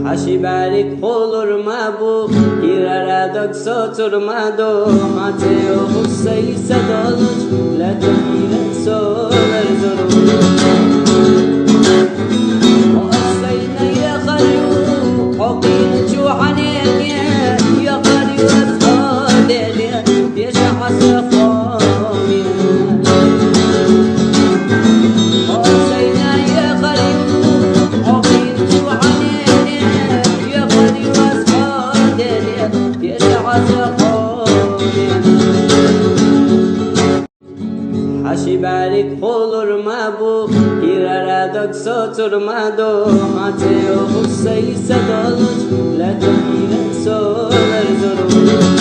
Haşiberik olur ma bu Hiraradok soturmado Mateo Hussein Sadoluç Latofiren solar zoru Hussein ya khariu Hoqin çuhanen ya khariu azhadel ya şahsa Haşiberik olur ma bu Hiraradok soturmado Mateo Hussein Sadoluç Latofiren solar zoru